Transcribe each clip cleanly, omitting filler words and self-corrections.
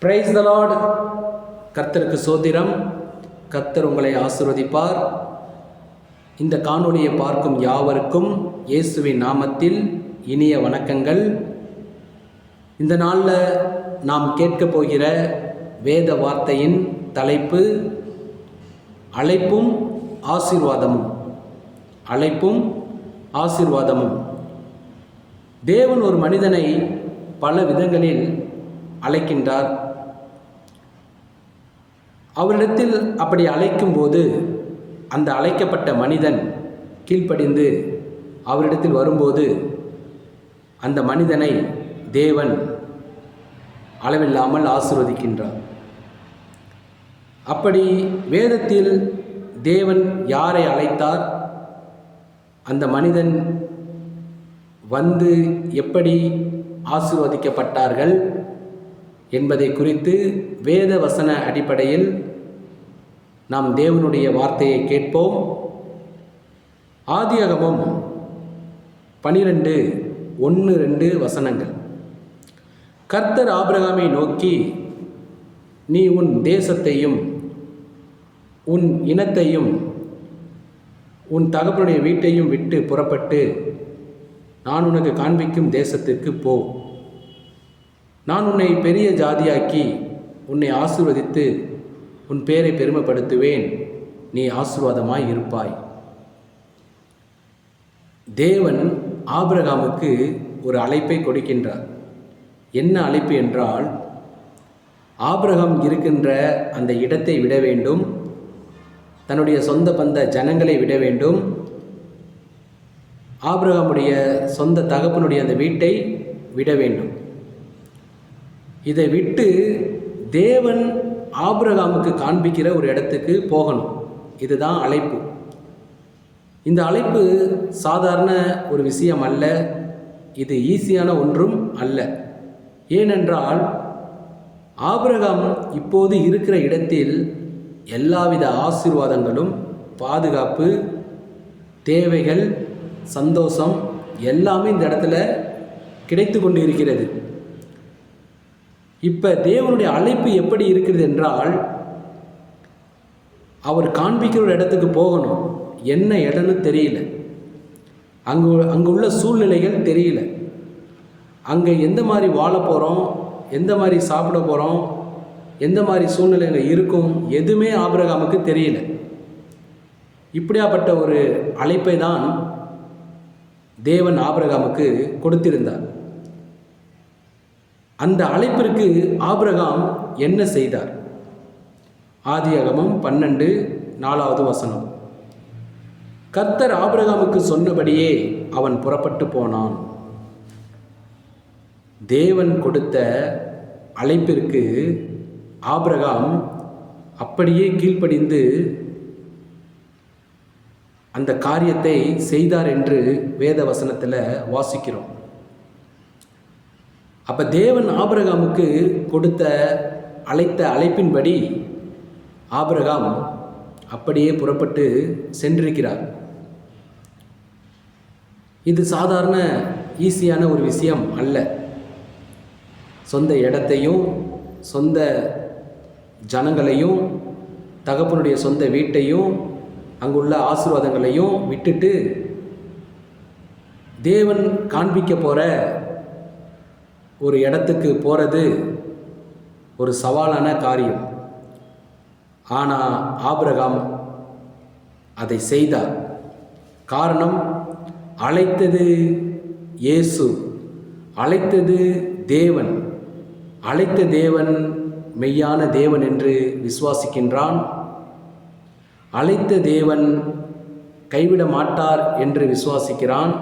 Praise the Lord. கர்த்தருக்கு சோத்திரம். கர்த்தர் உங்களை ஆசீர்வதிப்பார். இந்த காணொளியை பார்க்கும் யாவருக்கும் இயேசுவின் நாமத்தில் இனிய வணக்கங்கள். இந்த நாளில் நாம் கேட்கப் போகிற வேத வார்த்தையின் தலைப்பு அழைப்பும் ஆசீர்வாதமும். அழைப்பும் ஆசீர்வாதமும். தேவன் ஒரு மனிதனை பல விதங்களில் அழைக்கின்றார். அவரிடத்தில் அப்படி அழைக்கும்போது அந்த அழைக்கப்பட்ட மனிதன் கீழ்ப்படிந்து அவரிடத்தில் வரும்போது அந்த மனிதனை தேவன் அளவில்லாமல் ஆசீர்வதிக்கின்றார். அப்படி வேதத்தில் தேவன் யாரை அழைத்தார், அந்த மனிதன் வந்து எப்படி ஆசீர்வதிக்கப்பட்டார்கள் என்பதை குறித்து வேத வசன அடிப்படையில் நாம் தேவனுடைய வார்த்தையை கேட்போம். ஆதியாகமம் 12:1-2 வசனங்கள். கர்த்தர் ஆபிரகாமை நோக்கி, நீ உன் தேசத்தையும் உன் இனத்தையும் உன் தகப்பனுடைய வீட்டையும் விட்டு புறப்பட்டு நான் உனக்கு காண்பிக்கும் தேசத்திற்கு போ. நான் உன்னை பெரிய ஜாதியாக்கி உன்னை ஆசீர்வதித்து உன் பேரை பெருமைப்படுத்துவேன். நீ ஆசீர்வாதமாய் இருப்பாய். தேவன் ஆபிரகாமுக்கு ஒரு அழைப்பை கொடுக்கின்றார். என்ன அழைப்பு என்றால், ஆபிரகாம் இருக்கின்ற அந்த இடத்தை விட வேண்டும், தன்னுடைய சொந்த பந்த ஜனங்களை விட வேண்டும், ஆபிரகாமுடைய சொந்த தகப்பனுடைய அந்த வீட்டை விட வேண்டும். இதை விட்டு தேவன் ஆபிரகாமுக்கு காண்பிக்கிற ஒரு இடத்துக்கு போகணும். இதுதான் அழைப்பு. இந்த அழைப்பு சாதாரண ஒரு விஷயம் அல்ல. இது ஈஸியான ஒன்றும் அல்ல. ஏனென்றால் ஆபிரகாம் இப்போது இருக்கிற இடத்தில் எல்லாவித ஆசீர்வாதங்களும், பாதுகாப்பு, தேவைகள், சந்தோஷம் எல்லாமே இந்த இடத்துல கிடைத்து கொண்டு இருக்கிறது. இப்போ தேவனுடைய அழைப்பு எப்படி இருக்குது என்றால், அவர் காண்பிக்கிற ஒரு இடத்துக்கு போகணும். என்ன இடம்னு தெரியல, அங்கே உள்ள சூழ்நிலைகள் தெரியல, அங்கே எந்த மாதிரி வாழ போகிறோம், எந்த மாதிரி சாப்பிட போகிறோம், எந்த மாதிரி சூழ்நிலைகள் இருக்கும், எதுவுமே ஆபிரகாமுக்கு தெரியல. இப்படியாப்பட்ட ஒரு அழைப்பை தான் தேவன் ஆபிரகாமுக்கு கொடுத்திருந்தார். அந்த அழைப்பிற்கு ஆபிரகாம் என்ன செய்தார்? ஆதியாகமம் 12:4 வசனம். கர்த்தர் ஆபிரகாமுக்கு சொன்னபடியே அவன் புறப்பட்டு போனான். தேவன் கொடுத்த அழைப்பிற்கு ஆபிரகாம் அப்படியே கீழ்ப்படிந்து அந்த காரியத்தை செய்தார் என்று வேத வசனத்தில் வாசிக்கிறோம். அப்போ தேவன் ஆபிரகாமுக்கு கொடுத்த அழைப்பின்படி ஆபிரகாம் அப்படியே புறப்பட்டு சென்றிருக்கிறார். இது சாதாரண ஈஸியான ஒரு விஷயம் அல்ல. சொந்த இடத்தையும் சொந்த ஜனங்களையும் தகப்பனுடைய சொந்த வீட்டையும் அங்குள்ள ஆசீர்வாதங்களையும் விட்டுட்டு தேவன் காண்பிக்க போகிற ஒரு இடத்துக்கு போகிறது ஒரு சவாலான காரியம். ஆனால் ஆபிரகாம் அதை செய்தார். காரணம், அழைத்தது இயேசு, அழைத்தது தேவன். அழைத்த தேவன் மெய்யான தேவன் என்று விசுவாசிக்கின்றான். அழைத்த தேவன் கைவிட மாட்டார் என்று விசுவாசிக்கிறான்.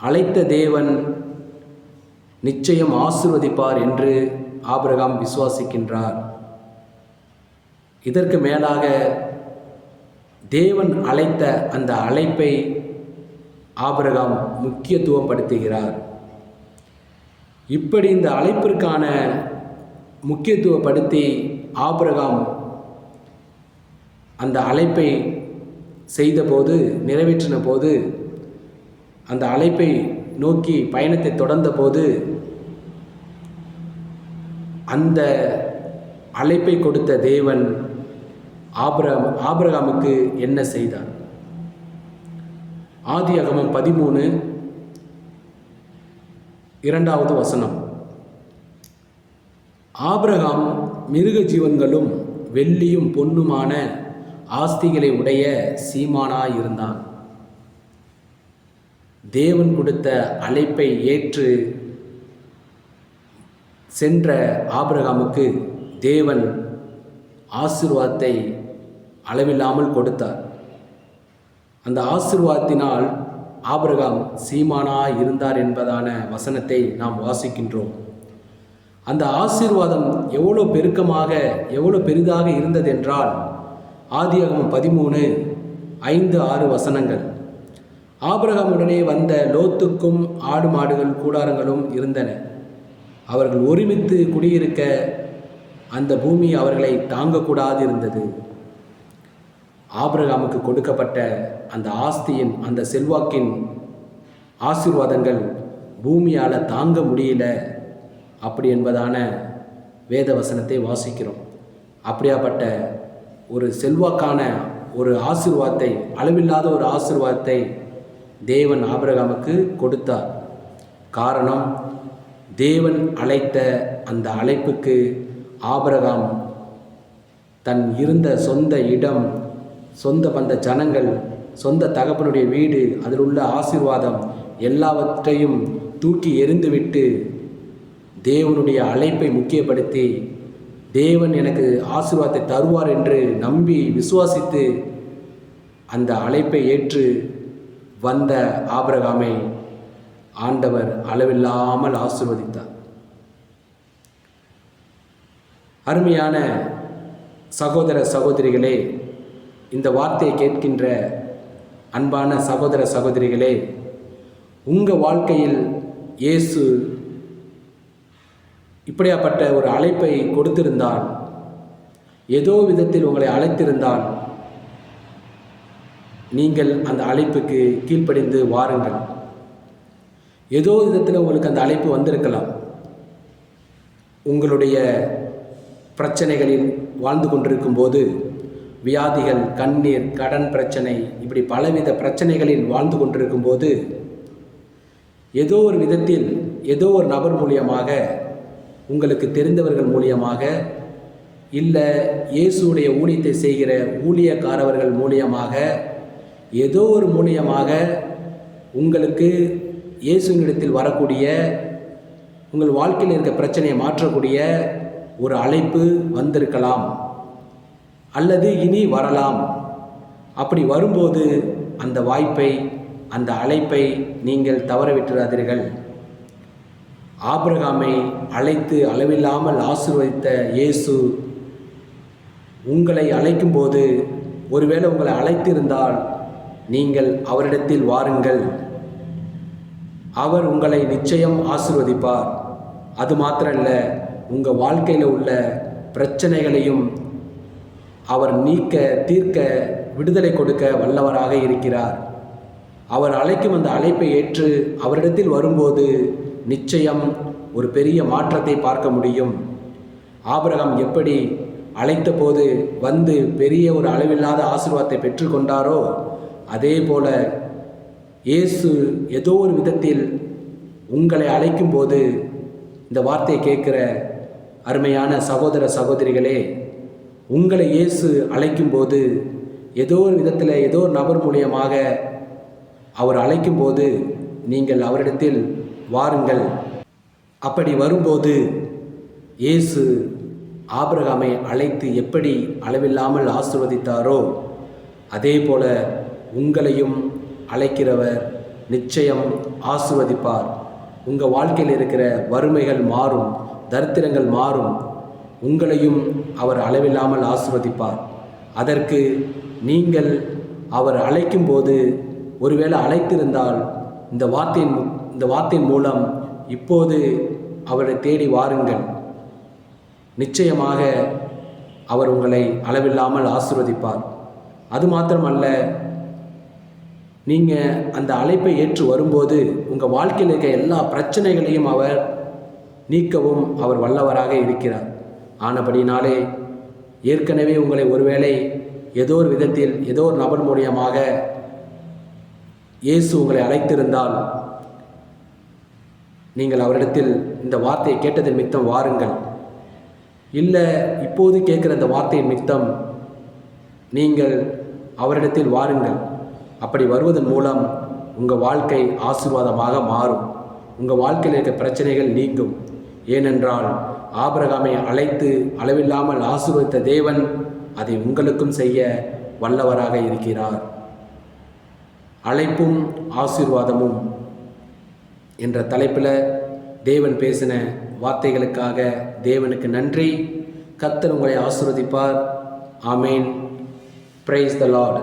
அழைத்த தேவன் நிச்சயம் ஆசீர்வதிப்பார் என்று ஆபிரகாம் விசுவாசிக்கின்றார். இதற்கு மேலாக தேவன் அழைத்த அந்த அழைப்பை ஆபிரகாம் முக்கியத்துவப்படுத்துகிறார். இப்படி இந்த அழைப்பிற்கான முக்கியத்துவப்படுத்தி ஆபிரகாம் அந்த அழைப்பை செய்தபோது, நிறைவேற்றின போது, அந்த அழைப்பை நோக்கி பயணத்தை தொடர்ந்த போது அந்த அழைப்பை கொடுத்த தேவன் ஆபிரகாமுக்கு என்ன செய்தார்? ஆதியாகமம் 13:2 ஆபிரகாம் மிருக ஜீவன்களும் வெள்ளியும் பொன்னுமான ஆஸ்திகளை உடைய சீமானாயிருந்தான். தேவன் கொடுத்த அழைப்பை ஏற்று சென்ற ஆபிரகாமுக்கு தேவன் ஆசீர்வாதத்தை அளவில்லாமல் கொடுத்தார். அந்த ஆசீர்வாதத்தினால் ஆபிரகாம் சீமானாய் இருந்தார் என்பதான வசனத்தை நாம் வாசிக்கின்றோம். அந்த ஆசீர்வாதம் எவ்வளோ பெருக்கமாக எவ்வளோ பெரிதாக இருந்ததென்றால் ஆதியாகமம் 13:5-6 ஆபிரகாமுடனே வந்த லோத்துக்கும் ஆடு மாடுகள் கூடாரங்களும் இருந்தன. அவர்கள் ஒருமித்து குடியிருக்க அந்த பூமி அவர்களை தாங்கக்கூடாது இருந்தது. ஆபிரகாமுக்கு கொடுக்கப்பட்ட அந்த ஆஸ்தியின் அந்த செல்வாக்கின் ஆசீர்வாதங்கள் பூமியால் தாங்க முடியல அப்படி என்பதான வேத வசனத்தை வாசிக்கிறோம். அப்படியாப்பட்ட ஒரு செல்வாக்கான ஒரு ஆசீர்வாதத்தை, அளவில்லாத ஒரு ஆசீர்வாதத்தை தேவன் ஆபிரகாமுக்கு கொடுத்தார். காரணம், தேவன் அழைத்த அந்த அழைப்புக்கு ஆபிரகாம் தன் இருந்த சொந்த இடம், சொந்த பந்த ஜனங்கள், சொந்த தகப்பனுடைய வீடு, அதில் உள்ள ஆசீர்வாதம் எல்லாவற்றையும் தூக்கி எறிந்துவிட்டு தேவனுடைய அழைப்பை முக்கியப்படுத்தி தேவன் எனக்கு ஆசீர்வாதத்தை தருவார் என்று நம்பி விசுவாசித்து அந்த அழைப்பை ஏற்று வந்த ஆபிரகாமை ஆண்டவர் அளவில்லாமல் ஆசீர்வதித்தார். அருமையான சகோதர சகோதரிகளே, இந்த வார்த்தையை கேட்கின்ற அன்பான சகோதர சகோதரிகளே, உங்கள் வாழ்க்கையில் இயேசு இப்படியாப்பட்ட ஒரு அழைப்பை கொடுத்திருந்தால், ஏதோ விதத்தில் உங்களை அழைத்திருந்தால், நீங்கள் அந்த அழைப்புக்கு கீழ்ப்படிந்து வாருங்கள். ஏதோ விதத்தில் உங்களுக்கு அந்த அழைப்பு வந்திருக்கலாம். உங்களுடைய பிரச்சனைகளில் வாழ்ந்து கொண்டிருக்கும் போது, வியாதிகள், கண்ணீர், கடன் பிரச்சனை, இப்படி பலவித பிரச்சனைகளில் வாழ்ந்து கொண்டிருக்கும் போது, ஏதோ ஒரு விதத்தில் ஏதோ ஒரு நபர் மூலியமாக, உங்களுக்கு தெரிந்தவர்கள் மூலியமாக, இல்லை இயேசுடைய ஊழியத்தை செய்கிற ஊழியக்காரர்கள் மூலியமாக, ஏதோ ஒரு மூலியமாக உங்களுக்கு இயேசுவினிடத்தில் வரக்கூடிய, உங்கள் வாழ்க்கையில் இருக்க பிரச்சனையை மாற்றக்கூடிய ஒரு அழைப்பு வந்திருக்கலாம், அல்லது இனி வரலாம். அப்படி வரும்போது அந்த வாய்ப்பை, அந்த அழைப்பை நீங்கள் தவற விட்டுறாதீர்கள். ஆபிரகாமை அழைத்து அளவில்லாமல் ஆசீர்வதித்த இயேசு உங்களை அழைக்கும்போது, ஒருவேளை உங்களை அழைத்திருந்தால் நீங்கள் அவரிடத்தில் வாருங்கள். அவர் உங்களை நிச்சயம் ஆசீர்வதிப்பார். அது மாத்திரமல்ல, உங்கள் வாழ்க்கையில் உள்ள பிரச்சனைகளையும் அவர் நீக்க, தீர்க்க, விடுதலை கொடுக்க வல்லவராக இருக்கிறார். அவர் அழைக்கும் அந்த அழைப்பை ஏற்று அவரிடத்தில் வரும்போது நிச்சயம் ஒரு பெரிய மாற்றத்தை பார்க்க முடியும். ஆபிரகாம் எப்படி அழைத்த போது வந்து பெரிய ஒரு அளவில்லாத ஆசீர்வாதத்தை பெற்றுக்கொண்டாரோ, அதே போல இயேசு ஏதோ ஒரு விதத்தில் உங்களை அழைக்கும் போது, இந்த வார்த்தையை கேட்கிற அருமையான சகோதர சகோதரிகளே, உங்களை இயேசு அழைக்கும்போது, ஏதோ ஒரு விதத்தில் ஏதோ ஒரு நபர் மூலியமாக அவர் அழைக்கும்போது நீங்கள் அவரிடத்தில் வாருங்கள். அப்படி வரும்போது இயேசு ஆபிரகாமை அழைத்து எப்படி அளவில்லாமல் ஆசீர்வதித்தாரோ, அதே போல உங்களையும் அழைக்கிறவர் நிச்சயம் ஆசீர்வதிப்பார். உங்கள் வாழ்க்கையில் இருக்கிற வறுமைகள் மாறும், தரித்திரங்கள் மாறும். உங்களையும் அவர் அளவில்லாமல் ஆசீர்வதிப்பார். அதற்கு நீங்கள் அவர் அழைக்கும்போது, ஒருவேளை அழைத்திருந்தால் இந்த வார்த்தையின் மூலம் இப்போது அவரை தேடி வாருங்கள். நிச்சயமாக அவர் உங்களை அளவில்லாமல் ஆசீர்வதிப்பார். அது மாத்திரமல்ல, நீங்கள் அந்த அழைப்பை ஏற்று வரும்போது உங்கள் வாழ்க்கையில் இருக்க எல்லா பிரச்சனைகளையும் அவர் நீக்கவும் அவர் வல்லவராக இருக்கிறார். ஆனபடினாலே ஏற்கனவே உங்களை ஒருவேளை ஏதோ ஒரு விதத்தில் ஏதோ ஒரு நபர் மூலியமாக இயேசு உங்களை அழைத்திருந்தால் நீங்கள் அவரிடத்தில் இந்த வார்த்தையை கேட்டதன் மித்தம் வாருங்கள். இல்லை இப்போது கேட்குற இந்த வார்த்தையின் மித்தம் நீங்கள் அவரிடத்தில் வாருங்கள். அப்படி வருவதன் மூலம் உங்கள் வாழ்க்கை ஆசீர்வாதமாக மாறும். உங்கள் வாழ்க்கையில் இருக்க பிரச்சனைகள் நீங்கும். ஏனென்றால் ஆபிரகாமை அழைத்து அளவில்லாமல் ஆசீர்வதித்த தேவன் அதை உங்களுக்கும் செய்ய வல்லவராக இருக்கிறார். அழைப்பும் ஆசீர்வாதமும் என்ற தலைப்பில் தேவன் பேசின வார்த்தைகளுக்காக தேவனுக்கு நன்றி. கர்த்தர் உங்களை ஆசீர்வதிப்பார். ஆமேன். Praise the Lord.